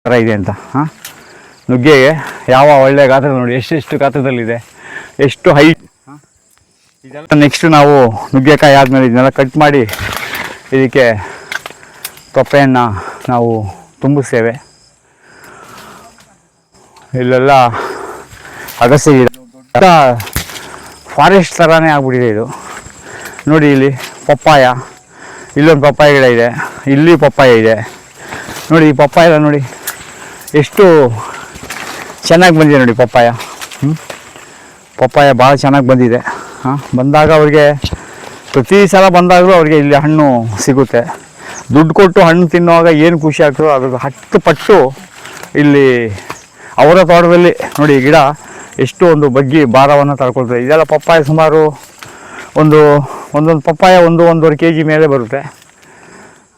ಥರ ಇದೆ ಅಂತ. ನುಗ್ಗೆಗೆ ಯಾವ ಒಳ್ಳೆ ಗಾತ್ರ ನೋಡಿ, ಎಷ್ಟೆಷ್ಟು ಗಾತ್ರದಲ್ಲಿದೆ, ಎಷ್ಟು ಹೈಟ್. ಇದೆಲ್ಲ ನೆಕ್ಸ್ಟ್ ನಾವು ನುಗ್ಗೆಕಾಯಿ ಆದಮೇಲೆ ಇದನ್ನೆಲ್ಲ ಕಟ್ ಮಾಡಿ ಇದಕ್ಕೆ ತೊಪ್ಪೆಯನ್ನು ನಾವು ತುಂಬಿಸ್ತೇವೆ. ಇಲ್ಲೆಲ್ಲ ಅಗಸೆ ಗಿಡ, ಫಾರೆಸ್ಟ್ ಥರನೇ ಆಗ್ಬಿಟ್ಟಿದೆ ಇದು. ನೋಡಿ ಇಲ್ಲಿ ಪಪ್ಪಾಯ, ಇಲ್ಲೊಂದು ಪಪ್ಪಾಯ ಗಿಡ ಇದೆ, ಇಲ್ಲಿ ಪಪ್ಪಾಯ ಇದೆ ನೋಡಿ. ಈ ಪಪ್ಪಾಯ ನೋಡಿ ಎಷ್ಟು ಚೆನ್ನಾಗಿ ಬಂದಿದೆ ನೋಡಿ ಪಪ್ಪಾಯ. ಪಪ್ಪಾಯ ಭಾಳ ಚೆನ್ನಾಗಿ ಬಂದಿದೆ. ಬಂದಾಗ ಅವ್ರಿಗೆ ಪ್ರತಿ ಸಲ ಬಂದಾಗಲೂ ಅವ್ರಿಗೆ ಇಲ್ಲಿ ಹಣ್ಣು ಸಿಗುತ್ತೆ. ದುಡ್ಡು ಕೊಟ್ಟು ಹಣ್ಣು ತಿನ್ನುವಾಗ ಏನು ಖುಷಿ ಆಗ್ತದೋ ಅದ್ರ 10 ಪಟ್ಟು ಇಲ್ಲಿ ಅವರ ತೋಟದಲ್ಲಿ ನೋಡಿ ಗಿಡ ಎಷ್ಟು ಒಂದು ಬಗ್ಗಿ ಭಾರವನ್ನು ತಳ್ಕೊಳ್ತದೆ. ಇದೆಲ್ಲ ಪಪ್ಪಾಯ ಸುಮಾರು ಒಂದೊಂದು ಪಪ್ಪಾಯ 1-1.5 kg ಮೇಲೆ ಬರುತ್ತೆ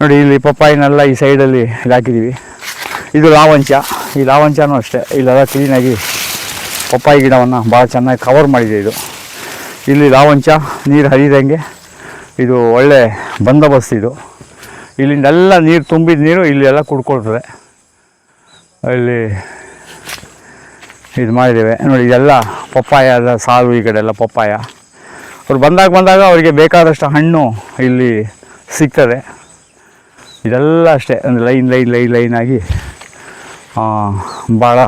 ನೋಡಿ. ಇಲ್ಲಿ ಪಪ್ಪಾಯಿನೆಲ್ಲ ಈ ಸೈಡಲ್ಲಿ ಹಾಕಿದ್ದೀವಿ. ಇದು ಲಾವಂಚ, ಈ ಲಾವಂಚನೂ ಅಷ್ಟೇ ಇಲ್ಲೆಲ್ಲ ಕ್ಲೀನಾಗಿ ಪಪ್ಪಾಯಿ ಗಿಡವನ್ನು ಭಾಳ ಚೆನ್ನಾಗಿ ಕವರ್ ಮಾಡಿದೆ ಇದು. ಇಲ್ಲಿ ಲಾವಂಚ ನೀರು ಹರಿದಂಗೆ ಇದು ಒಳ್ಳೆ ಬಂದೋಬಸ್ತ್ ಇದು. ಇಲ್ಲಿಂದೆಲ್ಲ ನೀರು ತುಂಬಿದ ನೀರು ಇಲ್ಲೆಲ್ಲ ಕುಡ್ಕೊಳ್ತದೆ. ಇಲ್ಲಿ ಇದು ಮಾಡಿದ್ದೇವೆ ನೋಡಿ. ಇದೆಲ್ಲ ಪಪ್ಪಾಯದ ಸಾಲು, ಈ ಕಡೆ ಎಲ್ಲ ಪಪ್ಪಾಯ. ಅವ್ರು ಬಂದಾಗ ಅವರಿಗೆ ಬೇಕಾದಷ್ಟು ಹಣ್ಣು ಇಲ್ಲಿ ಸಿಗ್ತದೆ. ಇದೆಲ್ಲ ಅಷ್ಟೇ ಒಂದು ಲೈನ್ ಆಗಿ ಭಾಳ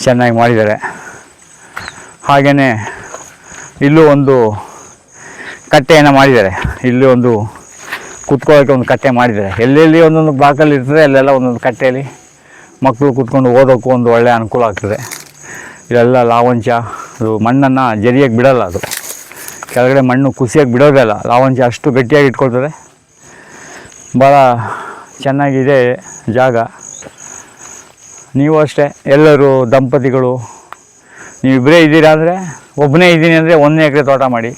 ಚೆನ್ನಾಗಿ ಮಾಡಿದ್ದಾರೆ. ಹಾಗೆಯೇ ಇಲ್ಲೂ ಒಂದು ಕಟ್ಟೆಯನ್ನು ಮಾಡಿದ್ದಾರೆ. ಇಲ್ಲಿ ಒಂದು ಕುತ್ಕೊಳ್ಳೋಕ್ಕೆ ಒಂದು ಕಟ್ಟೆ ಮಾಡಿದ್ದಾರೆ. ಎಲ್ಲೆಲ್ಲಿ ಒಂದೊಂದು ಬಾಕಲ್ಲಿ ಇರ್ತದೆ ಅಲ್ಲೆಲ್ಲ ಒಂದೊಂದು ಕಟ್ಟೆಯಲ್ಲಿ ಮಕ್ಕಳು ಕೂತ್ಕೊಂಡು ಓದೋಕ್ಕೂ ಒಂದು ಒಳ್ಳೆಯ ಅನುಕೂಲ ಆಗ್ತದೆ. ಇದೆಲ್ಲ ಲಾವಂಚ. ಅದು ಮಣ್ಣನ್ನು ಜರಿಯಕ್ಕೆ ಬಿಡೋಲ್ಲ, ಅದು ಕೆಳಗಡೆ ಮಣ್ಣು ಕುಸಿಯೋಕ್ಕೆ ಬಿಡೋದಲ್ಲ. ಲಾವಂಚ ಅಷ್ಟು ಗಟ್ಟಿಯಾಗಿ ಇಟ್ಕೊಳ್ತದೆ. ಭಾಳ ಚೆನ್ನಾಗಿದೆ ಜಾಗ. ನೀವು ಅಷ್ಟೇ, ಎಲ್ಲರೂ ದಂಪತಿಗಳು ನೀವಿಬ್ಬರೇ ಇದ್ದೀರಾ ಅಂದರೆ, ಒಬ್ಬನೇ ಇದ್ದೀನಿ ಅಂದರೆ 1 ಎಕರೆ ತೋಟ ಮಾಡಿ.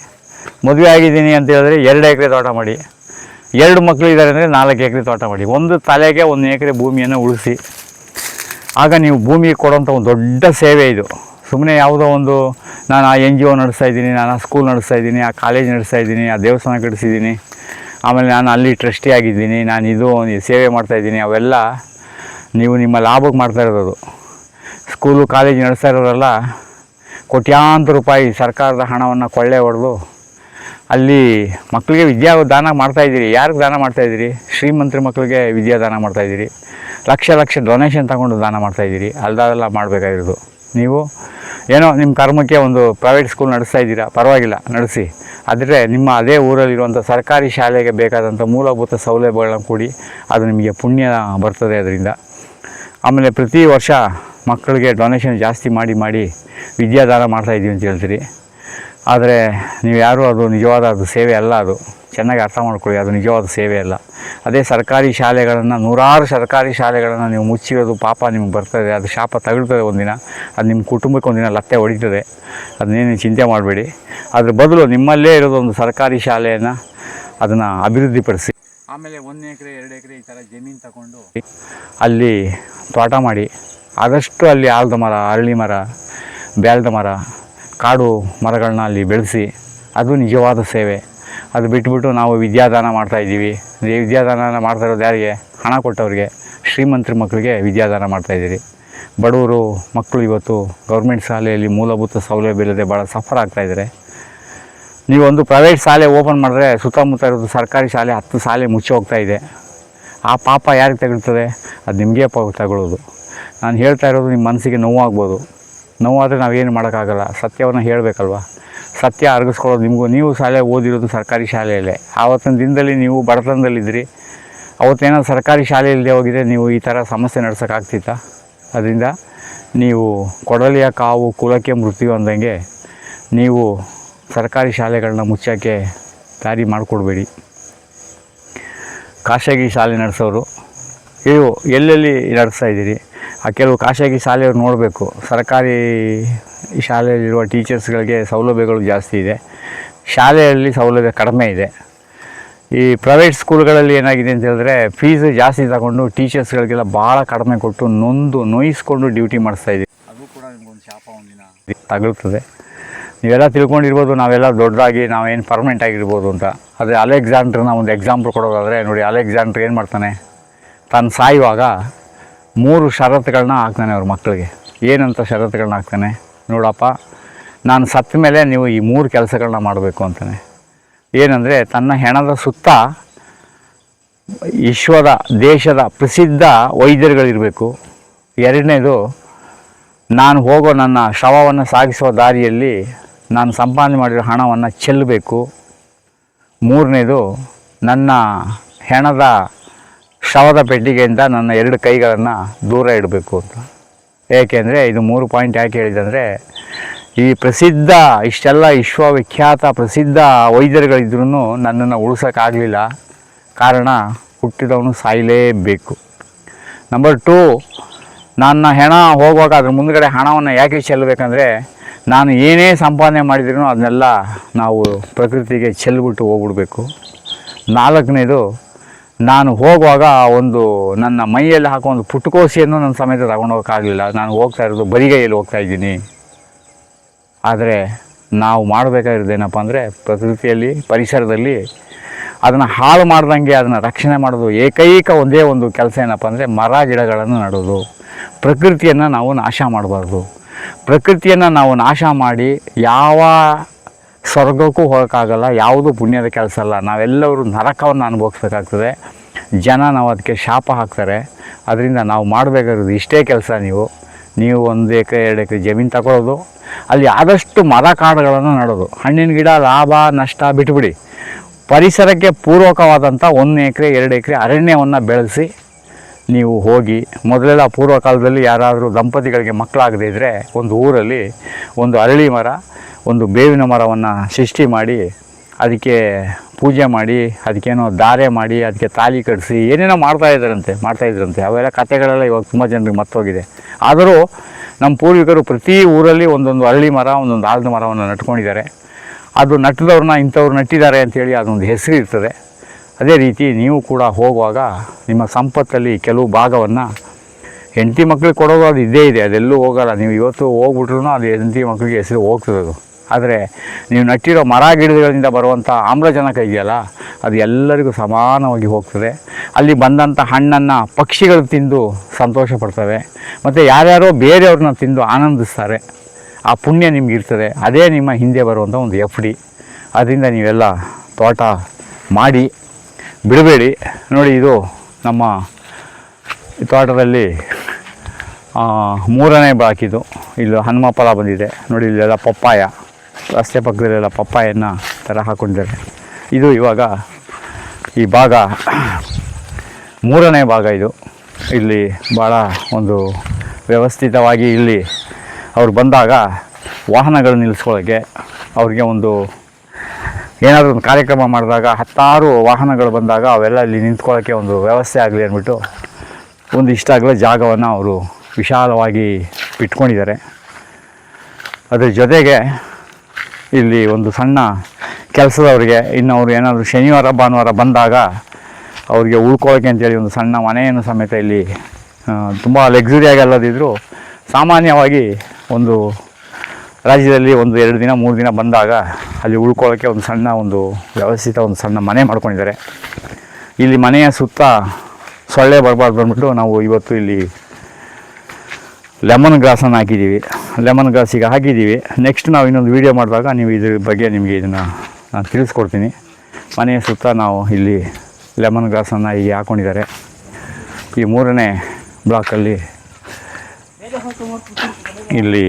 ಮದುವೆ ಆಗಿದ್ದೀನಿ ಅಂತ ಹೇಳಿದ್ರೆ 2 ಎಕರೆ ತೋಟ ಮಾಡಿ. 2 ಮಕ್ಕಳು ಇದ್ದಾರೆ ಅಂದರೆ 4 ಎಕರೆ ತೋಟ ಮಾಡಿ. ಒಂದು ತಲೆಗೆ 1 ಎಕರೆ ಭೂಮಿಯನ್ನು ಉಳಿಸಿ. ಆಗ ನೀವು ಭೂಮಿಗೆ ಕೊಡೋಂಥ ಒಂದು ದೊಡ್ಡ ಸೇವೆ ಇದು. ಸುಮ್ಮನೆ ಯಾವುದೋ ಒಂದು ನಾನು ಆ NGO ನಡೆಸ್ತಾಯಿದ್ದೀನಿ, ನಾನು ಆ ಸ್ಕೂಲ್ ನಡೆಸ್ತಾಯಿದ್ದೀನಿ, ಆ ಕಾಲೇಜ್ ನಡೆಸ್ತಾಯಿದ್ದೀನಿ, ಆ ದೇವಸ್ಥಾನ ಕಟ್ಟಿಸಿದ್ದೀನಿ, ಆಮೇಲೆ ನಾನು ಅಲ್ಲಿ ಟ್ರಸ್ಟಿ ಆಗಿದ್ದೀನಿ, ನಾನು ಇದು ಸೇವೆ ಮಾಡ್ತಾಯಿದ್ದೀನಿ, ಅವೆಲ್ಲ ನೀವು ನಿಮ್ಮ ಲಾಭಕ್ಕೆ ಮಾಡ್ತಾ ಇರೋದು. ಸ್ಕೂಲು ಕಾಲೇಜ್ ನಡೆಸ್ತಾ ಇರೋರೆಲ್ಲ ಕೋಟ್ಯಾಂತರ ರೂಪಾಯಿ ಸರ್ಕಾರದ ಹಣವನ್ನು ಕೊಳ್ಳೆ ಹೊಡೆದು ಅಲ್ಲಿ ಮಕ್ಕಳಿಗೆ ವಿದ್ಯಾದಾನ ಮಾಡ್ತಾಯಿದ್ದೀರಿ. ಯಾರಿಗೆ ದಾನ ಮಾಡ್ತಾಯಿದ್ದೀರಿ? ಶ್ರೀಮಂತರ ಮಕ್ಕಳಿಗೆ ವಿದ್ಯಾದಾನ ಮಾಡ್ತಾಯಿದ್ದೀರಿ. ಲಕ್ಷ ಡೊನೇಷನ್ ತಗೊಂಡು ದಾನ ಮಾಡ್ತಾಯಿದ್ದೀರಿ. ಅಲ್ದಾಗೆಲ್ಲ ಮಾಡಬೇಕಾಗಿರೋದು. ನೀವು ಏನೋ ನಿಮ್ಮ ಕರ್ಮಕ್ಕೆ ಒಂದು ಪ್ರೈವೇಟ್ ಸ್ಕೂಲ್ ನಡೆಸ್ತಾ ಇದ್ದೀರಾ, ಪರವಾಗಿಲ್ಲ ನಡೆಸಿ. ಆದರೆ ನಿಮ್ಮ ಅದೇ ಊರಲ್ಲಿರುವಂಥ ಸರ್ಕಾರಿ ಶಾಲೆಗೆ ಬೇಕಾದಂಥ ಮೂಲಭೂತ ಸೌಲಭ್ಯಗಳನ್ನ ಕೊಡಿ. ಅದು ನಿಮಗೆ ಪುಣ್ಯ ಬರ್ತದೆ ಅದರಿಂದ. ಆಮೇಲೆ ಪ್ರತಿ ವರ್ಷ ಮಕ್ಕಳಿಗೆ ಡೊನೇಷನ್ ಜಾಸ್ತಿ ಮಾಡಿ ವಿದ್ಯಾದಾನ ಮಾಡ್ತಾಯಿದ್ದೀವಿ ಅಂತ ಹೇಳ್ತೀರಿ. ಆದರೆ ನೀವು ಯಾರೂ ಅದು ನಿಜವಾದ ಅದು ಸೇವೆ ಅಲ್ಲ. ಅದು ಚೆನ್ನಾಗಿ ಅರ್ಥ ಮಾಡ್ಕೊಳ್ಳಿ, ಅದು ನಿಜವಾದ ಸೇವೆ ಅಲ್ಲ. ಅದೇ ಸರ್ಕಾರಿ ಶಾಲೆಗಳನ್ನು, 100 ಸರ್ಕಾರಿ ಶಾಲೆಗಳನ್ನು ನೀವು ಮುಚ್ಚಿರೋದು ಪಾಪ ನಿಮ್ಗೆ ಬರ್ತದೆ. ಅದು ಶಾಪ ತಗೊಳ್ತದೆ ಒಂದಿನ. ಅದು ನಿಮ್ಮ ಕುಟುಂಬಕ್ಕೆ ಒಂದಿನ ಲತ್ತೆ ಹೊಡಿತದೆ. ಅದನ್ನೇನು ಚಿಂತೆ ಮಾಡಬೇಡಿ. ಅದ್ರ ಬದಲು ನಿಮ್ಮಲ್ಲೇ ಇರೋದು ಒಂದು ಸರ್ಕಾರಿ ಶಾಲೆಯನ್ನು ಅದನ್ನು ಅಭಿವೃದ್ಧಿಪಡಿಸಿ. ಆಮೇಲೆ 1 ಎಕರೆ 2 ಎಕರೆ ಈ ಥರ ಜಮೀನು ತಗೊಂಡು ಅಲ್ಲಿ ತೋಟ ಮಾಡಿ. ಆದಷ್ಟು ಅಲ್ಲಿ ಆಲದ ಮರ, ಅರಳಿ ಮರ, ಬೇಲದ ಮರ, ಕಾಡು ಮರಗಳನ್ನ ಅಲ್ಲಿ ಬೆಳೆಸಿ. ಅದು ನಿಜವಾದ ಸೇವೆ. ಅದು ಬಿಟ್ಬಿಟ್ಟು ನಾವು ವಿದ್ಯಾದಾನ ಮಾಡ್ತಾಯಿದ್ದೀವಿ. ವಿದ್ಯಾದಾನ ಮಾಡ್ತಾ ಇರೋದು ಯಾರಿಗೆ? ಹಣ ಕೊಟ್ಟವ್ರಿಗೆ, ಶ್ರೀಮಂತರ ಮಕ್ಕಳಿಗೆ ವಿದ್ಯಾದಾನ ಮಾಡ್ತಾಯಿದ್ದೀರಿ. ಬಡವರು ಮಕ್ಕಳು ಇವತ್ತು ಗೌರ್ಮೆಂಟ್ ಶಾಲೆಯಲ್ಲಿ ಮೂಲಭೂತ ಸೌಲಭ್ಯ ಇಲ್ಲದೆ ಭಾಳ ಸಫರ್ ಆಗ್ತಾಯಿದ್ದಾರೆ. ನೀವೊಂದು ಪ್ರೈವೇಟ್ ಶಾಲೆ ಓಪನ್ ಮಾಡಿದ್ರೆ ಸುತ್ತಮುತ್ತ ಇರೋದು ಸರ್ಕಾರಿ ಶಾಲೆ 10 ಶಾಲೆ ಮುಚ್ಚಿ ಹೋಗ್ತಾಯಿದೆ. ಆ ಪಾಪ ಯಾರಿಗೆ ತಗೊಳ್ತದೆ? ಅದು ನಿಮಗೆ ತಗೊಳ್ಳೋದು. ನಾನು ಹೇಳ್ತಾ ಇರೋದು ನಿಮ್ಮ ಮನಸ್ಸಿಗೆ ನೋವಾಗ್ಬೋದು. ನೋವಾದರೆ ನಾವೇನು ಮಾಡೋಕ್ಕಾಗಲ್ಲ. ಸತ್ಯವನ್ನು ಹೇಳಬೇಕಲ್ವ. ಸತ್ಯ ಅರಗಿಸ್ಕೊಳ್ಳೋದು ನಿಮಗೂ. ನೀವು ಶಾಲೆ ಓದಿರೋದು ಸರ್ಕಾರಿ ಶಾಲೆಯಲ್ಲೇ. ಆವತ್ತಿನ ದಿನದಲ್ಲಿ ನೀವು ಬಡತನದಲ್ಲಿದ್ದಿರಿ. ಅವತ್ತೇನೋ ಸರ್ಕಾರಿ ಶಾಲೆಯಲ್ಲದೆ ಹೋಗಿದ್ರೆ ನೀವು ಈ ಥರ ಸಮಸ್ಯೆ ನಡೆಸೋಕ್ಕಾಗ್ತಿತ್ತಾ? ಅದರಿಂದ ನೀವು ಕೊಡಲಿಯ ಕಾವು ಕುಲಕ್ಕೆ ಮೃತ್ಯು ಅಂದಂಗೆ ನೀವು ಸರ್ಕಾರಿ ಶಾಲೆಗಳನ್ನ ಮುಚ್ಚೋಕ್ಕೆ ದಾರಿ ಮಾಡಿಕೊಡ್ಬೇಡಿ. ಖಾಸಗಿ ಶಾಲೆ ನಡೆಸೋರು ಇವು ಎಲ್ಲೆಲ್ಲಿ ನಡೆಸ್ತಾಯಿದ್ದೀರಿ? ಆ ಕೆಲವು ಖಾಸಗಿ ಶಾಲೆಯವ್ರು ನೋಡಬೇಕು. ಸರ್ಕಾರಿ ಶಾಲೆಯಲ್ಲಿರುವ ಟೀಚರ್ಸ್ಗಳಿಗೆ ಸೌಲಭ್ಯಗಳು ಜಾಸ್ತಿ ಇದೆ, ಶಾಲೆಯಲ್ಲಿ ಸೌಲಭ್ಯ ಕಡಿಮೆ ಇದೆ. ಈ ಪ್ರೈವೇಟ್ ಸ್ಕೂಲ್ಗಳಲ್ಲಿ ಏನಾಗಿದೆ ಅಂತ ಹೇಳಿದ್ರೆ ಫೀಸ್ ಜಾಸ್ತಿ ತಗೊಂಡು ಟೀಚರ್ಸ್ಗಳಿಗೆಲ್ಲ ಭಾಳ ಕಡಿಮೆ ಕೊಟ್ಟು ನೋಯಿಸ್ಕೊಂಡು ಡ್ಯೂಟಿ ಮಾಡಿಸ್ತಾಯಿದ್ದೀವಿ. ಅದು ಕೂಡ ನಿಮಗೊಂದು ಶಾಪ ಒಂದಿನ ತಗುಲ್ತದೆ. ನೀವೆಲ್ಲ ತಿಳ್ಕೊಂಡಿರ್ಬೋದು ನಾವೆಲ್ಲ ದೊಡ್ಡದಾಗಿ ನಾವೇನು ಪರ್ಮನೆಂಟ್ ಆಗಿರ್ಬೋದು ಅಂತ. ಆದರೆ ಅಲೆಕ್ಸಾಂಡ್ರನ್ನ ಒಂದು ಎಕ್ಸಾಂಪಲ್ ಕೊಡೋದಾದರೆ ನೋಡಿ, ಅಲೆಕ್ಸಾಂಡ್ರ್ ಏನು ಮಾಡ್ತಾನೆ, ತಾನು ಸಾಯುವಾಗ 3 ಷರತ್ತುಗಳನ್ನ ಹಾಕ್ತಾನೆ ಅವ್ರ ಮಕ್ಕಳಿಗೆ. ಏನಂತ ಷರತ್ತುಗಳನ್ನ ಹಾಕ್ತಾನೆ? ನೋಡಪ್ಪ, ನಾನು ಸತ್ತ ಮೇಲೆ ನೀವು ಈ 3 ಕೆಲಸಗಳನ್ನ ಮಾಡಬೇಕು ಅಂತಾನೆ. ಏನಂದರೆ, ತನ್ನ ಹೆಣದ ಸುತ್ತ ವಿಶ್ವದ ದೇಶದ ಪ್ರಸಿದ್ಧ ವೈದ್ಯರುಗಳಿರಬೇಕು. ಎರಡನೇದು, ನಾನು ಹೋಗೋ ನನ್ನ ಶವವನ್ನು ಸಾಗಿಸುವ ದಾರಿಯಲ್ಲಿ ನಾನು ಸಂಪಾದನೆ ಮಾಡಿರೋ ಹಣವನ್ನು ಚೆಲ್ಲಬೇಕು. ಮೂರನೇದು, ನನ್ನ ಹೆಣದ ಶವದ ಪೆಟ್ಟಿಗೆಯಿಂದ ನನ್ನ 2 ಕೈಗಳನ್ನು ದೂರ ಇಡಬೇಕು ಅಂತ. ಏಕೆಂದರೆ ಇದು 3 ಪಾಯಿಂಟ್ ಯಾಕೆ ಹೇಳಿದಂದರೆ, ಈ ಪ್ರಸಿದ್ಧ ಇಷ್ಟೆಲ್ಲ ವಿಶ್ವವಿಖ್ಯಾತ ಪ್ರಸಿದ್ಧ ವೈದ್ಯರುಗಳಿದ್ರೂ ನನ್ನನ್ನು ಉಳಿಸೋಕ್ಕಾಗಲಿಲ್ಲ. ಕಾರಣ, ಹುಟ್ಟಿದವನು ಸಾಯಲೇಬೇಕು. ನಂಬರ್ 2, ನನ್ನ ಹೆಣ ಹೋಗುವಾಗ ಅದ್ರ ಮುಂದುಗಡೆ ಹಣವನ್ನು ಯಾಕೆ ಚೆಲ್ಲಬೇಕಂದ್ರೆ, ನಾನು ಏನೇ ಸಂಪಾದನೆ ಮಾಡಿದ್ರೂ ಅದನ್ನೆಲ್ಲ ನಾವು ಪ್ರಕೃತಿಗೆ ಚೆಲ್ಬಿಟ್ಟು ಹೋಗ್ಬಿಡ್ಬೇಕು. 4ನೇದು, ನಾನು ಹೋಗುವಾಗ ಒಂದು ನನ್ನ ಮೈಯಲ್ಲಿ ಹಾಕೋ ಒಂದು ಪುಟ್ಟಕೋಸಿಯನ್ನು ನನ್ನ ಸಮೇತ ತಗೊಂಡೋಗೋಕ್ಕಾಗಲಿಲ್ಲ. ನಾನು ಹೋಗ್ತಾ ಇರೋದು ಬರಿಗೈಯಲ್ಲಿ ಹೋಗ್ತಾ ಇದ್ದೀನಿ. ಆದರೆ ನಾವು ಮಾಡಬೇಕಾಗಿರೋದೇನಪ್ಪ ಅಂದರೆ, ಪ್ರಕೃತಿಯಲ್ಲಿ ಪರಿಸರದಲ್ಲಿ ಅದನ್ನು ಹಾಳು ಮಾಡ್ದಂಗೆ ಅದನ್ನು ರಕ್ಷಣೆ ಮಾಡೋದು ಏಕೈಕ ಒಂದೇ ಒಂದು ಕೆಲಸ ಏನಪ್ಪ ಅಂದರೆ, ಮರ ಗಿಡಗಳನ್ನು ನೆಡೋದು. ಪ್ರಕೃತಿಯನ್ನು ನಾವು ನಾಶ ಮಾಡಬಾರ್ದು. ಪ್ರಕೃತಿಯನ್ನು ನಾವು ನಾಶ ಮಾಡಿ ಯಾವ ಸ್ವರ್ಗಕ್ಕೂ ಹೋಗೋಕ್ಕಾಗಲ್ಲ. ಯಾವುದು ಪುಣ್ಯದ ಕೆಲಸ ಅಲ್ಲ. ನಾವೆಲ್ಲರೂ ನರಕವನ್ನು ಅನುಭವಿಸ್ಬೇಕಾಗ್ತದೆ. ನಾವು ಅದಕ್ಕೆ ಶಾಪ ಹಾಕ್ತಾರೆ. ಅದರಿಂದ ನಾವು ಮಾಡಬೇಕಾಗಿರೋದು ಇಷ್ಟೇ ಕೆಲಸ. ನೀವು 1 ಎಕರೆ 2 ಎಕರೆ ಜಮೀನು ತಗೊಳ್ಳೋದು, ಅಲ್ಲಿ ಆದಷ್ಟು ಮರ ಕಾಡುಗಳನ್ನು ನೆಡೋದು. ಹಣ್ಣಿನ ಗಿಡ ಲಾಭ ನಷ್ಟ ಬಿಟ್ಬಿಡಿ. ಪರಿಸರಕ್ಕೆ ಪೂರ್ವಕವಾದಂಥ 1 ಎಕರೆ 2 ಎಕರೆ ಅರಣ್ಯವನ್ನು ಬೆಳೆಸಿ ನೀವು ಹೋಗಿ. ಮೊದಲೆಲ್ಲ ಪೂರ್ವಕಾಲದಲ್ಲಿ ಯಾರಾದರೂ ದಂಪತಿಗಳಿಗೆ ಮಕ್ಕಳಾಗದೇ ಇದ್ದರೆ ಒಂದು ಊರಲ್ಲಿ ಒಂದು ಅರಳಿ ಮರ, ಒಂದು ಬೇವಿನ ಮರವನ್ನು ಸೃಷ್ಟಿ ಮಾಡಿ ಅದಕ್ಕೆ ಪೂಜೆ ಮಾಡಿ, ಅದಕ್ಕೇನೋ ಧಾರೆ ಮಾಡಿ, ಅದಕ್ಕೆ ತಾಲಿ ಕಟ್ಟಿಸಿ ಏನೇನೋ ಮಾಡ್ತಾಯಿದ್ರಂತೆ. ಅವೆಲ್ಲ ಕಥೆಗಳೆಲ್ಲ ಇವಾಗ ತುಂಬ ಜನರಿಗೆ ಮರ್ತೋಗಿದೆ. ಆದರೂ ನಮ್ಮ ಪೂರ್ವಿಕರು ಪ್ರತಿ ಊರಲ್ಲಿ ಒಂದೊಂದು ಅರಳಿ ಮರ, ಒಂದೊಂದು ಆಲದ ಮರವನ್ನು ನಟ್ಕೊಂಡಿದ್ದಾರೆ. ಅದು ನಟ್ಟಿದವ್ರನ್ನ ಇಂಥವ್ರು ನಟ್ಟಿದ್ದಾರೆ ಅಂಥೇಳಿ ಅದೊಂದು ಹೆಸರು ಇರ್ತದೆ. ಅದೇ ರೀತಿ ನೀವು ಕೂಡ ಹೋಗುವಾಗ ನಿಮ್ಮ ಸಂಪತ್ತಲ್ಲಿ ಕೆಲವು ಭಾಗವನ್ನು ಹೆಂಡತಿ ಮಕ್ಕಳಿಗೆ ಕೊಡೋದು ಅದು ಇದ್ದೇ ಇದೆ. ಅದೆಲ್ಲೂ ಹೋಗೋಲ್ಲ. ನೀವು ಇವತ್ತು ಹೋಗ್ಬಿಟ್ರೂ ಅದು ಹೆಂಡತಿ ಮಕ್ಕಳಿಗೆ ಹೆಸರು ಹೋಗ್ತದೆ ಅದು. ಆದರೆ ನೀವು ನಟ್ಟಿರೋ ಮರ ಗಿಡಗಳಿಂದ ಬರುವಂಥ ಆಮ್ಲಜನಕ ಇದೆಯಲ್ಲ, ಅದು ಎಲ್ಲರಿಗೂ ಸಮಾನವಾಗಿ ಹೋಗ್ತದೆ. ಅಲ್ಲಿ ಬಂದಂಥ ಹಣ್ಣನ್ನು ಪಕ್ಷಿಗಳು ತಿಂದು ಸಂತೋಷ ಪಡ್ತವೆ. ಮತ್ತು ಯಾರ್ಯಾರೋ ಬೇರೆಯವ್ರನ್ನ ತಿಂದು ಆನಂದಿಸ್ತಾರೆ. ಆ ಪುಣ್ಯ ನಿಮಗಿರ್ತದೆ. ಅದೇ ನಿಮ್ಮ ಹಿಂದೆ ಬರುವಂಥ ಒಂದು FD. ಅದರಿಂದ ನೀವೆಲ್ಲ ತೋಟ ಮಾಡಿ ಬಿಡಬೇಡಿ. ನೋಡಿ, ಇದು ನಮ್ಮ ತೋಟದಲ್ಲಿ 3ನೇ ಬಾಕಿದು. ಇಲ್ಲಿ ಹನುಮ ಫಲ ಬಂದಿದೆ ನೋಡಿ. ಇಲ್ಲೆಲ್ಲ ಪಪ್ಪಾಯ, ರಸ್ತೆ ಪಕ್ಕದಲ್ಲೆಲ್ಲ ಪಪ್ಪಾಯನ್ನು ಥರ ಹಾಕ್ಕೊಂಡಿದ್ದಾರೆ. ಇದು ಇವಾಗ ಈ ಭಾಗ 3ನೇ ಭಾಗ. ಇದು ಇಲ್ಲಿ ಭಾಳ ಒಂದು ವ್ಯವಸ್ಥಿತವಾಗಿ ಇಲ್ಲಿ ಅವ್ರು ಬಂದಾಗ ವಾಹನಗಳು ನಿಲ್ಲಿಸ್ಕೊಳ್ಳೋಕ್ಕೆ, ಅವ್ರಿಗೆ ಒಂದು ಏನಾದರೂ ಒಂದು ಕಾರ್ಯಕ್ರಮ ಮಾಡಿದಾಗ 10 ವಾಹನಗಳು ಬಂದಾಗ ಅವೆಲ್ಲ ಇಲ್ಲಿ ನಿಂತ್ಕೊಳ್ಳೋಕ್ಕೆ ಒಂದು ವ್ಯವಸ್ಥೆ ಆಗಲಿ ಅಂದ್ಬಿಟ್ಟು ಒಂದು ಇಷ್ಟಾಗಲೇ ಜಾಗವನ್ನು ಅವರು ವಿಶಾಲವಾಗಿ ಇಟ್ಕೊಂಡಿದ್ದಾರೆ. ಅದ್ರ ಜೊತೆಗೆ ಇಲ್ಲಿ ಒಂದು ಸಣ್ಣ ಕೆಲಸದವ್ರಿಗೆ, ಇನ್ನು ಅವರು ಏನಾದರೂ ಶನಿವಾರ ಭಾನುವಾರ ಬಂದಾಗ ಅವ್ರಿಗೆ ಉಳ್ಕೊಳ್ಳೋಕ್ಕೆ ಅಂತೇಳಿ ಒಂದು ಸಣ್ಣ ಮನೆಯನ್ನು ಸಮೇತ ಇಲ್ಲಿ ತುಂಬ ಲಕ್ಸುರಿಯಾಗಿ ಅಲ್ಲದಿದ್ದರೂ ಸಾಮಾನ್ಯವಾಗಿ ಒಂದು ರಾಜ್ಯದಲ್ಲಿ 1-2 ದಿನ 3 ದಿನ ಬಂದಾಗ ಅಲ್ಲಿ ಉಳ್ಕೊಳ್ಳೋಕ್ಕೆ ಒಂದು ಸಣ್ಣ ಒಂದು ವ್ಯವಸ್ಥಿತ ಒಂದು ಸಣ್ಣ ಮನೆ ಮಾಡ್ಕೊಂಡಿದ್ದಾರೆ. ಇಲ್ಲಿ ಮನೆಯ ಸುತ್ತ ಸೊಳ್ಳೆ ಬರಬಾರ್ದು ಅಂದ್ಬಿಟ್ಟು ನಾವು ಇವತ್ತು ಇಲ್ಲಿ ಲೆಮನ್ ಗ್ರಾಸನ್ನು ಹಾಕಿದ್ದೀವಿ. ಲೆಮನ್ ಗ್ರಾಸ್ ಈಗ ಹಾಕಿದ್ದೀವಿ. ನೆಕ್ಸ್ಟ್ ನಾವು ಇನ್ನೊಂದು ವೀಡಿಯೋ ಮಾಡಿದಾಗ ನೀವು ಇದ್ರ ಬಗ್ಗೆ ನಿಮಗೆ ಇದನ್ನು ನಾನು ತಿಳಿಸ್ಕೊಡ್ತೀನಿ. ಮನೆಯ ಸುತ್ತ ನಾವು ಇಲ್ಲಿ ಲೆಮನ್ ಗ್ರಾಸನ್ನು ಹೀಗೆ ಹಾಕ್ಕೊಂಡಿದ್ದಾರೆ. ಈ 3ನೇ ಬ್ಲಾಕಲ್ಲಿ ಇಲ್ಲಿ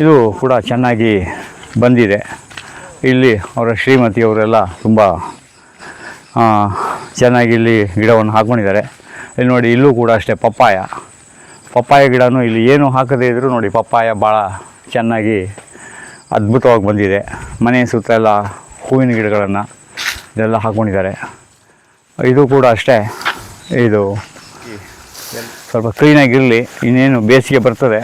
ಇದು ಕೂಡ ಚೆನ್ನಾಗಿ ಬಂದಿದೆ. ಇಲ್ಲಿ ಅವರ ಶ್ರೀಮತಿಯವರೆಲ್ಲ ತುಂಬ ಚೆನ್ನಾಗಿ ಇಲ್ಲಿ ಗಿಡವನ್ನು ಹಾಕ್ಕೊಂಡಿದ್ದಾರೆ. ಇಲ್ಲಿ ನೋಡಿ, ಇಲ್ಲೂ ಕೂಡ ಅಷ್ಟೇ ಪಪ್ಪಾಯ ಗಿಡನೂ ಇಲ್ಲಿ ಏನು ಹಾಕದೇ ಇದ್ದರೂ ನೋಡಿ ಪಪ್ಪಾಯ ಭಾಳ ಚೆನ್ನಾಗಿ ಅದ್ಭುತವಾಗಿ ಬಂದಿದೆ. ಮನೆಯ ಸುತ್ತ ಎಲ್ಲ ಹೂವಿನ ಗಿಡಗಳನ್ನು ಇದೆಲ್ಲ ಹಾಕ್ಕೊಂಡಿದ್ದಾರೆ. ಇದು ಕೂಡ ಅಷ್ಟೇ, ಇದು ಸ್ವಲ್ಪ ಕ್ಲೀನಾಗಿರಲಿ. ಇನ್ನೇನು ಬೇಸಿಗೆ ಬರ್ತದೆ,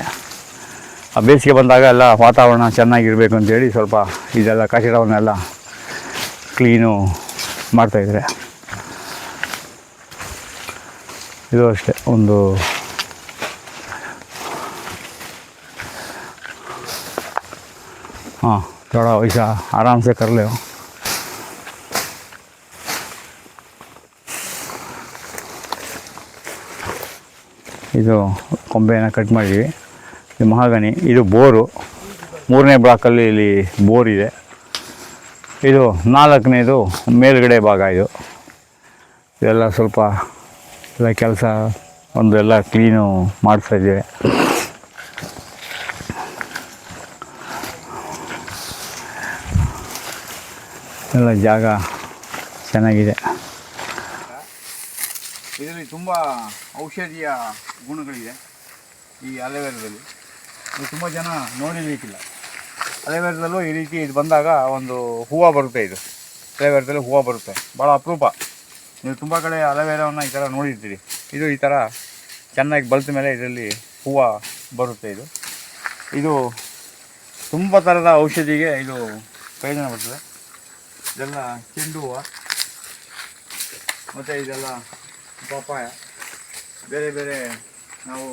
ಆ ಬೇಸಿಗೆ ಬಂದಾಗ ಎಲ್ಲ ವಾತಾವರಣ ಚೆನ್ನಾಗಿರಬೇಕು ಅಂತೇಳಿ ಸ್ವಲ್ಪ ಇದೆಲ್ಲ ಕಚಡವನ್ನೆಲ್ಲ ಕ್ಲೀನು ಮಾಡ್ತಾಯಿದ್ದಾರೆ. ಇದು ಅಷ್ಟೇ ಒಂದು हाँ थोड़ा वैसा आराम से कर ले। ಇದು ಕೊಂಬೆಯನ್ನು ಕಟ್ ಮಾಡಿದ್ವಿ. ಇದು ಮಹಾಗನಿ, ಇದು ಬೋರು. 3ನೇ ಬ್ಲಾಕಲ್ಲಿ ಇಲ್ಲಿ ಬೋರ್ ಇದೆ. ಇದು 4ನೇದು ಮೇಲ್ಗಡೆ ಭಾಗ. ಇದೆಲ್ಲ ಸ್ವಲ್ಪ ಎಲ್ಲ ಕೆಲಸ ಎಲ್ಲ ಕ್ಲೀನು ಮಾಡಿಸ್ತಾಯಿದ್ದೇವೆ. ಎಲ್ಲ ಜಾಗ ಚೆನ್ನಾಗಿದೆ. ಇದರಲ್ಲಿ ತುಂಬ ಔಷಧೀಯ ಗುಣಗಳಿದೆ ಈ ಅಲೋವೆರಾದಲ್ಲಿ. ಇದು ತುಂಬ ಜನ ನೋಡಿರಲಿಕ್ಕಿಲ್ಲ. ಅಲೋವೆರಾದಲ್ಲೂ ಈ ರೀತಿ ಇದು ಬಂದಾಗ ಒಂದು ಹೂವು ಬರುತ್ತೆ. ಇದು ಅಲೋವೆರಾದಲ್ಲಿ ಹೂವು ಬರುತ್ತೆ, ಭಾಳ ಅಪರೂಪ. ನೀವು ತುಂಬ ಕಡೆ ಅಲೋವೆರಾವನ್ನು ಈ ಥರ ನೋಡಿರ್ತೀರಿ. ಇದು ಈ ಥರ ಚೆನ್ನಾಗಿ ಬಲ್ತ ಮೇಲೆ ಇದರಲ್ಲಿ ಹೂವು ಬರುತ್ತೆ. ಇದು ತುಂಬ ಥರದ ಔಷಧಿಗೆ ಇದು ಪ್ರಯೋಜನ ಬರ್ತದೆ. ಇದೆಲ್ಲ ಚೆಂಡು ಹೂವು, ಮತ್ತು ಇದೆಲ್ಲ ಪಪ್ಪಾಯ. ಬೇರೆ ಬೇರೆ ನಾವು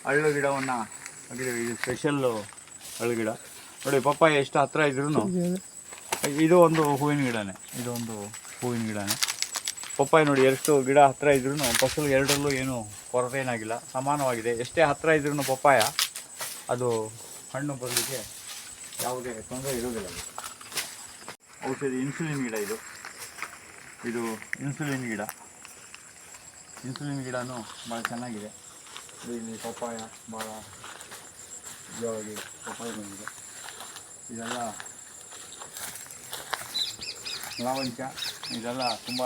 ಹಳ್ಳು ಗಿಡವನ್ನು ಹಾಕಿದ್ದೀವಿ. ಇದು ಸ್ಪೆಷಲ್ಲು ಹಳ್ಳು ಗಿಡ ನೋಡಿ. ಪಪ್ಪಾಯ ಎಷ್ಟು ಹತ್ತಿರ ಇದ್ರೂ ಇದು ಒಂದು ಹೂವಿನ ಗಿಡನೇ. ಇದೊಂದು ಹೂವಿನ ಗಿಡನೇ. ಪಪ್ಪಾಯ ನೋಡಿ ಎಷ್ಟು ಗಿಡ ಹತ್ತಿರ ಇದ್ರೂ ಫಸಲು ಎರಡರಲ್ಲೂ ಏನು ಕೊರತೆ ಏನಾಗಿಲ್ಲ, ಸಮಾನವಾಗಿದೆ. ಎಷ್ಟೇ ಹತ್ತಿರ ಇದ್ರೂ ಪಪ್ಪಾಯ ಅದು ಹಣ್ಣು ಬರಲಿಕ್ಕೆ ಯಾವುದೇ ತೊಂದರೆ ಇರೋದಿಲ್ಲ. ಔಷಧಿ ಇನ್ಸುಲಿನ್ ಗಿಡ. ಇದು ಇನ್ಸುಲಿನ್ ಗಿಡ. ಇನ್ಸುಲಿನ್ ಗಿಡನೂ ಭಾಳ ಚೆನ್ನಾಗಿದೆ. ಇಲ್ಲಿ ಪಪ್ಪಾಯ ಭಾಳ ಇದಾಗಿ ಪಪ್ಪಾಯ ಬಂದಿದೆ. ಇದೆಲ್ಲ ಲವಂಚ. ಇದೆಲ್ಲ ತುಂಬ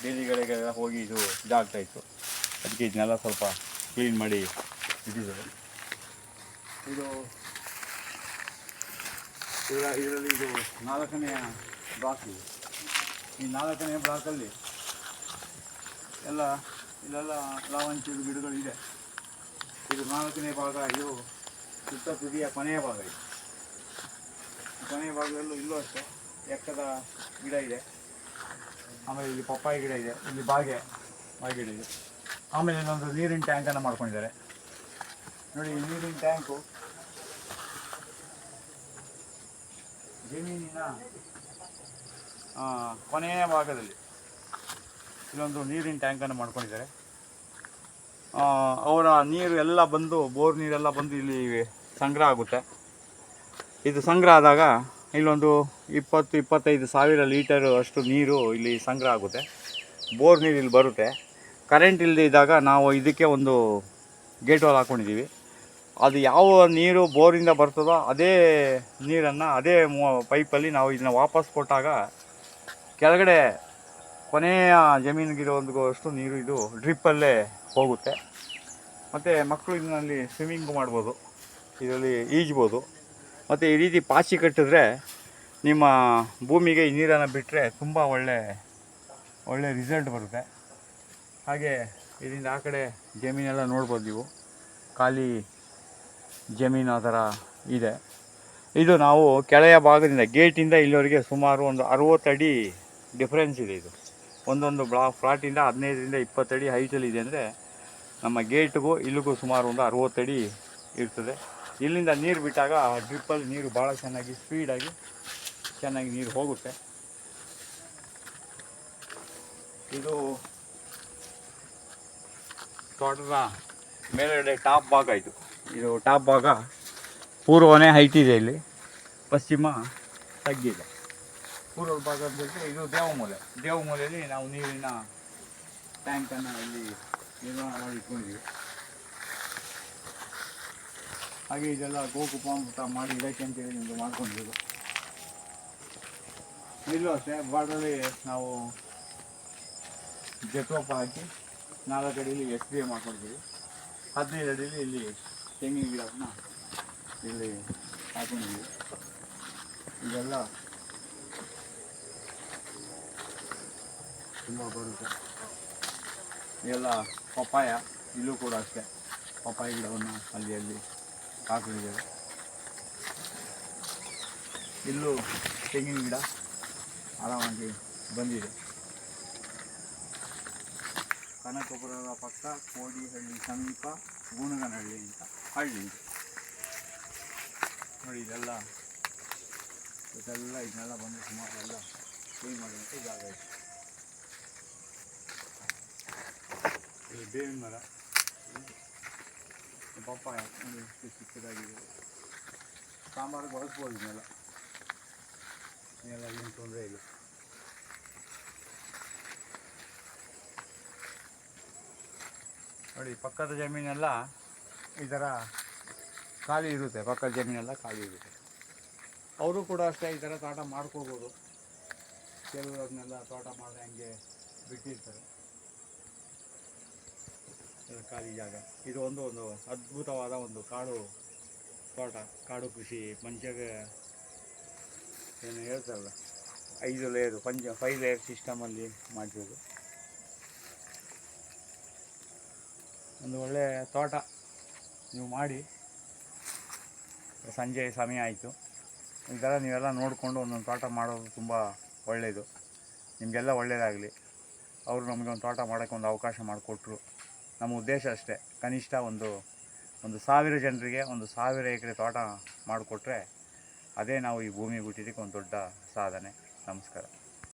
ಬೇಲಿಗಳಿಗೆಲ್ಲ ಹೋಗಿ ಇದಾಗ್ತಾಯಿತ್ತು. ಅದಕ್ಕೆ ಇದನ್ನೆಲ್ಲ ಸ್ವಲ್ಪ ಕ್ಲೀನ್ ಮಾಡಿ ಇಟ್ಟಿದ್ದಾರೆ. ಇದರಲ್ಲಿ ಇದು 4ನೇ ಬ್ಲಾಕ್. ಈ 4ನೇ ಬ್ಲಾಕಲ್ಲಿ ಇಲ್ಲೆಲ್ಲ ಲವಂಚದ ಗಿಡಗಳಿದೆ. ಇದು 4ನೇ ಭಾಗ. ಇದು ಸುತ್ತ ತುದಿಯ ಕೊನೆಯ ಭಾಗ. ಕೊನೆಯ ಭಾಗದಲ್ಲೂ ಇಲ್ಲೂ ಅಷ್ಟೇ ಎಕ್ಕದ ಗಿಡ ಇದೆ. ಆಮೇಲೆ ಇಲ್ಲಿ ಪಪ್ಪಾಯ ಗಿಡ ಇದೆ. ಇಲ್ಲಿ ಬಾಗೆ ಗಿಡ ಇದೆ. ಆಮೇಲೆ ಇಲ್ಲೊಂದು ನೀರಿನ ಟ್ಯಾಂಕನ್ನು ಮಾಡ್ಕೊಂಡಿದ್ದಾರೆ ನೋಡಿ. ಈ ನೀರಿನ ಟ್ಯಾಂಕು ಜಮೀನಿನ ಕೊನೆಯ ಭಾಗದಲ್ಲಿ ಇಲ್ಲೊಂದು ನೀರಿನ ಟ್ಯಾಂಕನ್ನು ಮಾಡ್ಕೊಂಡಿದ್ದಾರೆ. ಅವರ ನೀರು ಎಲ್ಲ ಬಂದು, ಬೋರ್ ನೀರೆಲ್ಲ ಬಂದು ಇಲ್ಲಿ ಸಂಗ್ರಹ ಆಗುತ್ತೆ. ಇದು ಸಂಗ್ರಹ ಆದಾಗ ಇಲ್ಲೊಂದು 20-25 ಸಾವಿರ ಲೀಟರ್ ಅಷ್ಟು ನೀರು ಇಲ್ಲಿ ಸಂಗ್ರಹ ಆಗುತ್ತೆ. ಬೋರ್ ನೀರು ಇಲ್ಲಿ ಬರುತ್ತೆ. ಕರೆಂಟ್ ಇಲ್ಲದೆ ಇದ್ದಾಗ ನಾವು ಇದಕ್ಕೆ ಒಂದು ಗೇಟ್ ವಾಲ್ ಹಾಕ್ಕೊಂಡಿದ್ದೀವಿ. ಅದು ಯಾವ ನೀರು ಬೋರಿಂದ ಬರ್ತದೋ ಅದೇ ನೀರನ್ನು ಅದೇ ಪೈಪಲ್ಲಿ ನಾವು ಇದನ್ನ ವಾಪಸ್ ಕೊಟ್ಟಾಗ ಕೆಳಗಡೆ ಕೊನೆಯ ಜಮೀನಿಗಿರೋಷ್ಟು ನೀರು ಇದು ಡ್ರಿಪ್ಪಲ್ಲೇ ಹೋಗುತ್ತೆ. ಮತ್ತು ಮಕ್ಕಳು ಇದರಲ್ಲಿ ಸ್ವಿಮ್ಮಿಂಗ್ ಮಾಡ್ಬೋದು, ಇದರಲ್ಲಿ ಈಜ್ಬೋದು. ಮತ್ತು ಈ ರೀತಿ ಪಾಚಿ ಕಟ್ಟಿದ್ರೆ ನಿಮ್ಮ ಭೂಮಿಗೆ ಈ ನೀರನ್ನು ಬಿಟ್ಟರೆ ತುಂಬ ಒಳ್ಳೆ ರಿಸಲ್ಟ್ ಬರುತ್ತೆ. ಹಾಗೆ ಇದರಿಂದ ಆ ಕಡೆ ಜಮೀನೆಲ್ಲ ನೋಡ್ಬೋದು ನೀವು. ಖಾಲಿ ಜಮೀನು ಆ ಥರ ಇದೆ. ಇದು ನಾವು ಕೆಳಯ ಭಾಗದಿಂದ ಗೇಟಿಂದ ಇಲ್ಲಿವರೆಗೆ ಸುಮಾರು ಒಂದು 60 ಅಡಿ ಡಿಫ್ರೆನ್ಸ್ ಇದೆ. ಇದು ಒಂದೊಂದು ಫ್ಲಾಟಿಂದ 15-20 ಅಡಿ ಹೈಟಲ್ಲಿ ಇದೆ. ಅಂದರೆ ನಮ್ಮ ಗೇಟ್ಗೂ ಇಲ್ಲಿಗೂ ಸುಮಾರು ಒಂದು 60 ಅಡಿ ಇರ್ತದೆ. ಇಲ್ಲಿಂದ ನೀರು ಬಿಟ್ಟಾಗ ಡ್ರಿಪ್ಪಲ್ಲಿ ನೀರು ಭಾಳ ಚೆನ್ನಾಗಿ ಸ್ಪೀಡಾಗಿ ಚೆನ್ನಾಗಿ ನೀರು ಹೋಗುತ್ತೆ. ಇದು ತೋಟದ ಮೇಲ್ಗಡೆ ಟಾಪ್ ಭಾಗ. ಇದು ಟಾಪ್ ಭಾಗ ಪೂರ್ವನೇ ಹೈಟ್ ಇದೆ, ಇಲ್ಲಿ ಪಶ್ಚಿಮ ತಗ್ಗಿದೆ. ಪೂರ್ವ ಭಾಗ ಅಂತ ಇದು ದೇವಮೂಲೆಯಲ್ಲಿ ನಾವು ನೀರಿನ ಟ್ಯಾಂಕನ್ನು ಇಲ್ಲಿ ನಿರ್ಮಾಣ ಮಾಡಿ ಇಟ್ಕೊಂಡಿದ್ದೀವಿ. ಹಾಗೆ ಇದೆಲ್ಲ ಗೋಕುಪಾಮೃತ ಮಾಡಿ ಇದಕ್ಕೆ ಅಂತೇಳಿ ನಿಮ್ಮದು ಮಾಡ್ಕೊಂಡಿದ್ದೀವಿ. ಇಲ್ಲೂ ಅಷ್ಟೇ ಬಾರ್ಡ್ರಲ್ಲಿ ನಾವು ಜೆಟ್ರೋಪ ಹಾಕಿ 4 ಅಡಿಯಲ್ಲಿ SBA ಮಾಡ್ಕೊಂಡಿದ್ದೀವಿ. 15 ಅಡಿಯಲ್ಲಿ ಇಲ್ಲಿ ತೆಂಗಿನ ಗಿಡವನ್ನು ಇಲ್ಲಿ ಹಾಕೊಂಡಿದ್ದೀವಿ. ಇದೆಲ್ಲ ತುಂಬ ಬರುತ್ತೆ. ಇದೆಲ್ಲ ಪಪ್ಪಾಯ. ಇಲ್ಲೂ ಕೂಡ ಅಷ್ಟೇ ಪಪ್ಪಾಯ ಗಿಡವನ್ನು ಅಲ್ಲಿ ಹಾಕೊಂಡಿದ್ದೇವೆ. ಇಲ್ಲೂ ತೆಂಗಿನ ಗಿಡ ಆರಾಮಾಗಿ ಬಂದಿದೆ. ಕನಕಪುರದ ಪಕ್ಕ ಕೋಡಿಹಳ್ಳಿ ಸಮೀಪ ಗುಣಗನಹಳ್ಳಿ ಅಂತ ಹಳ್ಳಿ ನೋಡಿ. ಇದನ್ನೆಲ್ಲ ಬಂದು ಸುಮಾರು ಎಲ್ಲ ಕ್ಲೀನ್ ಮಾಡುವಂಥ ಜಾಗ ಇದೆ. ಇದು ಬೇವಿನ ಮರ. ಪಪ್ಪಾಯ ಒಂದು ಇಷ್ಟು ಚಿಕ್ಕದಾಗಿದೆ. ಸಾಂಬಾರಿಗೆ ಬಳಸ್ಬೋದು ಇದನ್ನೆಲ್ಲ ಏನು ತೊಂದರೆ ಇಲ್ಲ. ನೋಡಿ ಪಕ್ಕದ ಜಮೀನೆಲ್ಲ ಈ ಥರ ಖಾಲಿ ಇರುತ್ತೆ. ಪಕ್ಕದ ಜಮೀನೆಲ್ಲ ಖಾಲಿ ಇರುತ್ತೆ. ಅವರು ಕೂಡ ಅಷ್ಟೇ ಈ ಥರ ತೋಟ ಮಾಡ್ಕೋಬೋದು. ಕೆಲವರು ಅದನ್ನೆಲ್ಲ ತೋಟ ಮಾಡಿದ್ರೆ ಹಂಗೆ ಬಿಟ್ಟಿರ್ತಾರೆ. ಖಾಲಿ ಜಾಗ ಇದು ಒಂದು ಅದ್ಭುತವಾದ ಒಂದು ಕಾಡು ತೋಟ, ಕಾಡು ಕೃಷಿ. ಮನುಷ್ಯಗೆ ಏನು ಹೇಳ್ತಾರಲ್ಲ 5 ಲೇಯರು 5 ಲೇಯರ್ ಸಿಸ್ಟಮಲ್ಲಿ ಮಾಡಿರೋದು ಒಂದು ಒಳ್ಳೆಯ ತೋಟ. ನೀವು ಮಾಡಿ. ಸಂಜೆ ಸಮಯ ಆಯಿತು. ಈ ಥರ ನೀವೆಲ್ಲ ನೋಡಿಕೊಂಡು ಒಂದೊಂದು ತೋಟ ಮಾಡೋದು ತುಂಬ ಒಳ್ಳೆಯದು. ನಿಮಗೆಲ್ಲ ಒಳ್ಳೆಯದಾಗಲಿ. ಅವರು ನಮಗೆ ಒಂದು ತೋಟ ಮಾಡೋಕ್ಕೆ ಒಂದು ಅವಕಾಶ ಮಾಡಿಕೊಟ್ರು. ನಮ್ಮ ಉದ್ದೇಶ ಅಷ್ಟೇ, ಕನಿಷ್ಠ ಒಂದು 1000 ಜನರಿಗೆ 1000 ಎಕರೆ ತೋಟ ಮಾಡಿಕೊಟ್ರೆ ಅದೇ ನಾವು ಈ ಭೂಮಿ ಬಿಟ್ಟಿದ್ದಕ್ಕೆ ಒಂದು ದೊಡ್ಡ ಸಾಧನೆ. ನಮಸ್ಕಾರ.